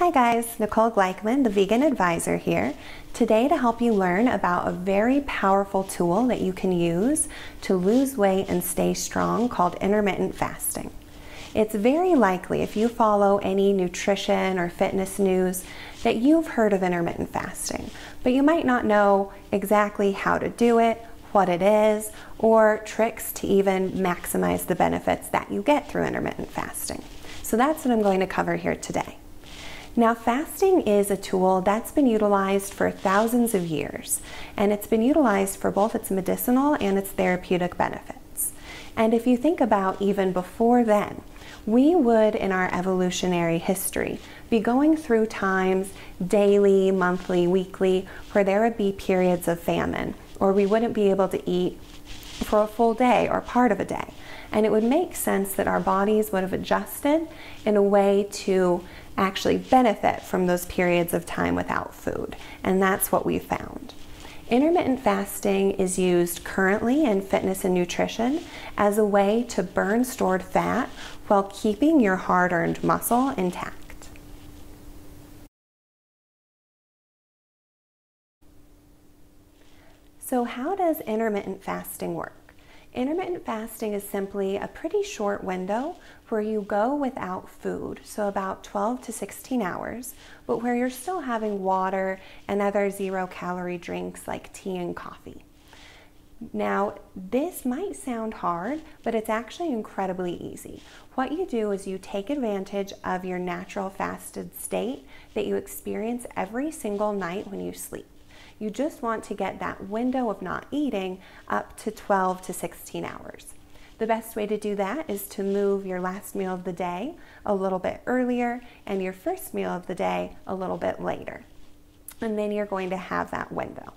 Hi guys, Nicole Gleichman, the Vegan Advisor here, today to help you learn about a very powerful tool that you can use to lose weight and stay strong called intermittent fasting. It's very likely, if you follow any nutrition or fitness news, that you've heard of intermittent fasting, but you might not know exactly how to do it, what it is, or tricks to even maximize the benefits that you get through intermittent fasting. So that's what I'm going to cover here today. Now, fasting is a tool that's been utilized for thousands of years, and it's been utilized for both its medicinal and its therapeutic benefits. And if you think about even before then, we would, in our evolutionary history, be going through times, daily, monthly, weekly, where there would be periods of famine, or we wouldn't be able to eat for a full day or part of a day. And it would make sense that our bodies would have adjusted in a way to actually benefit from those periods of time without food. And that's what we found. Intermittent fasting is used currently in fitness and nutrition as a way to burn stored fat while keeping your hard-earned muscle intact. So how does intermittent fasting work? Intermittent fasting is simply a pretty short window where you go without food, so about 12 to 16 hours, but where you're still having water and other zero-calorie drinks like tea and coffee. Now, this might sound hard, but it's actually incredibly easy. What you do is you take advantage of your natural fasted state that you experience every single night when you sleep. You just want to get that window of not eating up to 12 to 16 hours. The best way to do that is to move your last meal of the day a little bit earlier and your first meal of the day a little bit later. And then you're going to have that window.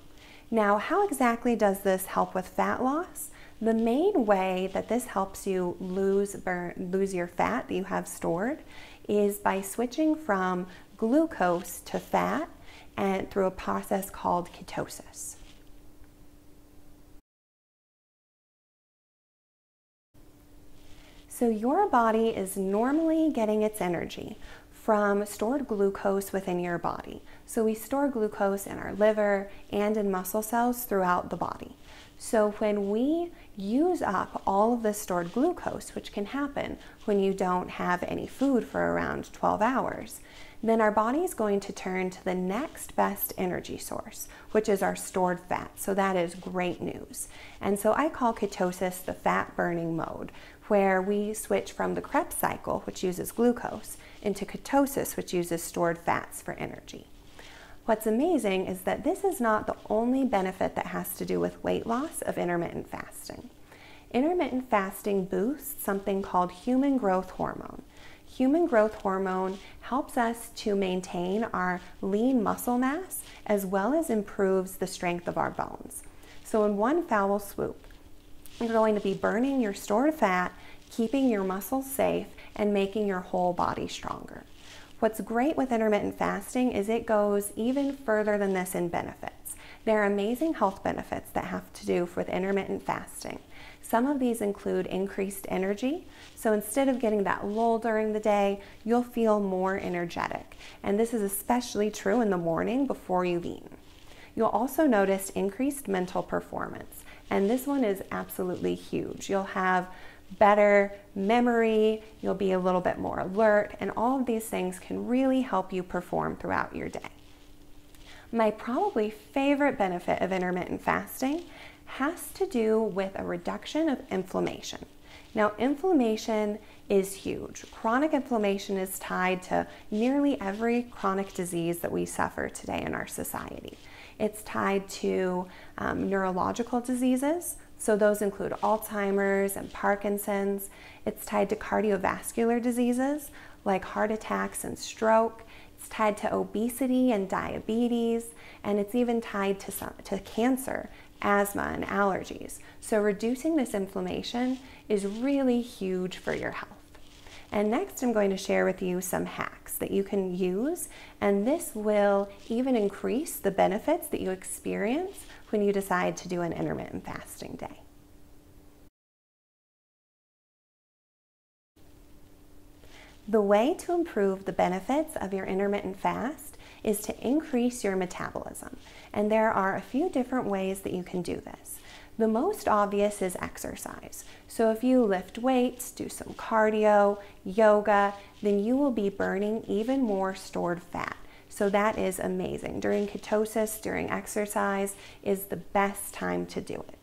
Now, how exactly does this help with fat loss? The main way that this helps you lose your fat that you have stored is by switching from glucose to fat and through a process called ketosis. So your body is normally getting its energy from stored glucose within your body. So we store glucose in our liver and in muscle cells throughout the body. So when we use up all of the stored glucose, which can happen when you don't have any food for around 12 hours, then our body is going to turn to the next best energy source, which is our stored fat. So that is great news. And so I call ketosis the fat burning mode, where we switch from the Krebs cycle, which uses glucose, into ketosis, which uses stored fats for energy. What's amazing is that this is not the only benefit that has to do with weight loss of intermittent fasting. Intermittent fasting boosts something called human growth hormone. Human growth hormone helps us to maintain our lean muscle mass as well as improves the strength of our bones. So in one foul swoop, you're going to be burning your stored fat, keeping your muscles safe, and making your whole body stronger. What's great with intermittent fasting is it goes even further than this in benefits. There are amazing health benefits that have to do with intermittent fasting. Some of these include increased energy. So instead of getting that lull during the day, you'll feel more energetic. And this is especially true in the morning before you've eaten. You'll also notice increased mental performance. And this one is absolutely huge. You'll have better memory, you'll be a little bit more alert, and all of these things can really help you perform throughout your day. My probably favorite benefit of intermittent fasting has to do with a reduction of inflammation. Now, inflammation is huge. Chronic inflammation is tied to nearly every chronic disease that we suffer today in our society. It's tied to neurological diseases, so those include Alzheimer's and Parkinson's. It's tied to cardiovascular diseases like heart attacks and stroke. It's tied to obesity and diabetes, and it's even tied to cancer, asthma, and allergies. So reducing this inflammation is really huge for your health. And next I'm going to share with you some hacks that you can use, and this will even increase the benefits that you experience when you decide to do an intermittent fasting day. The way to improve the benefits of your intermittent fast is to increase your metabolism. And there are a few different ways that you can do this. The most obvious is exercise. So if you lift weights, do some cardio, yoga, then you will be burning even more stored fat. So that is amazing. During ketosis, during exercise is the best time to do it.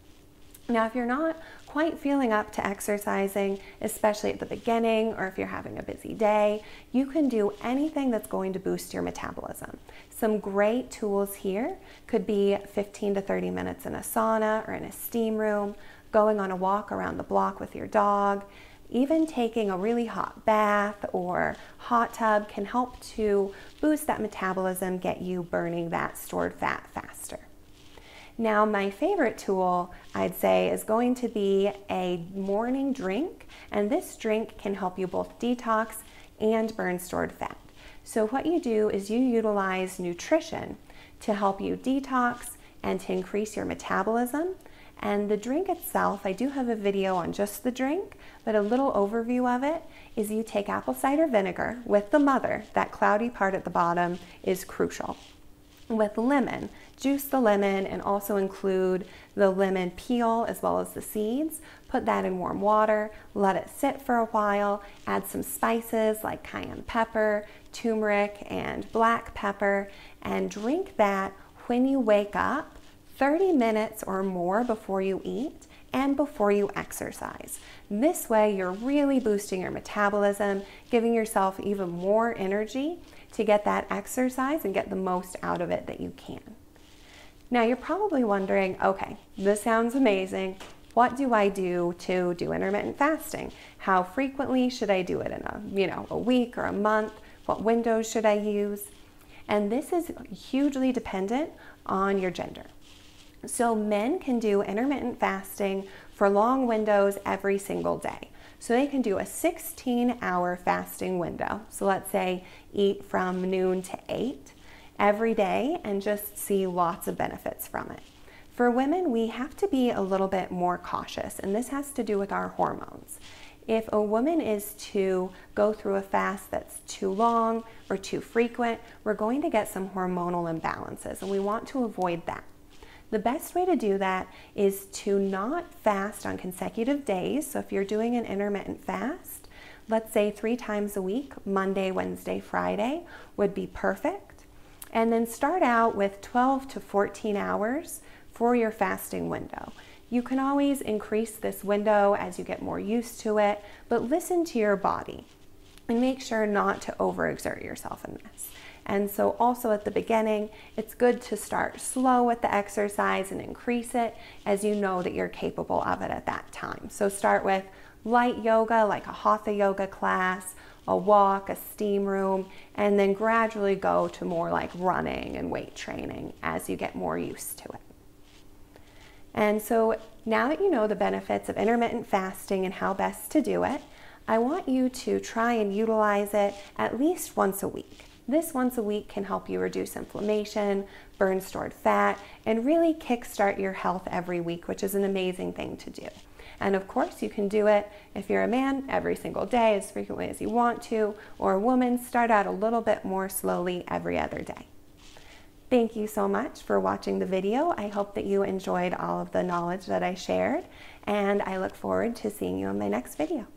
Now, if you're not quite feeling up to exercising, especially at the beginning, or if you're having a busy day, you can do anything that's going to boost your metabolism. Some great tools here could be 15 to 30 minutes in a sauna or in a steam room, going on a walk around the block with your dog. Even taking a really hot bath or hot tub can help to boost that metabolism, get you burning that stored fat faster. Now, my favorite tool, I'd say, is going to be a morning drink, and this drink can help you both detox and burn stored fat. So what you do is you utilize nutrition to help you detox and to increase your metabolism. And the drink itself, I do have a video on just the drink, but a little overview of it is you take apple cider vinegar with the mother. That cloudy part at the bottom is crucial. With lemon, juice the lemon and also include the lemon peel as well as the seeds. Put that in warm water, let it sit for a while, add some spices like cayenne pepper, turmeric, and black pepper, and drink that when you wake up 30 minutes or more before you eat and before you exercise. This way you're really boosting your metabolism, giving yourself even more energy to get that exercise and get the most out of it that you can. Now you're probably wondering, okay, this sounds amazing. What do I do to do intermittent fasting? How frequently should I do it in a week or a month? What windows should I use? And this is hugely dependent on your gender. So men can do intermittent fasting for long windows every single day. So they can do a 16-hour fasting window. So let's say eat from noon to 8 every day and just see lots of benefits from it. For women, we have to be a little bit more cautious, and this has to do with our hormones. If a woman is to go through a fast that's too long or too frequent, we're going to get some hormonal imbalances, and we want to avoid that. The best way to do that is to not fast on consecutive days. So if you're doing an intermittent fast, let's say 3 times a week, Monday, Wednesday, Friday would be perfect. And then start out with 12 to 14 hours for your fasting window. You can always increase this window as you get more used to it, but listen to your body and make sure not to overexert yourself in this. And so also at the beginning, it's good to start slow with the exercise and increase it as you know that you're capable of it at that time. So start with light yoga, like a hatha yoga class, a walk, a steam room, and then gradually go to more like running and weight training as you get more used to it. And so now that you know the benefits of intermittent fasting and how best to do it, I want you to try and utilize it at least once a week. This once a week can help you reduce inflammation, burn stored fat, and really kickstart your health every week, which is an amazing thing to do. And of course, you can do it if you're a man every single day as frequently as you want to, or a woman, start out a little bit more slowly every other day. Thank you so much for watching the video. I hope that you enjoyed all of the knowledge that I shared, and I look forward to seeing you in my next video.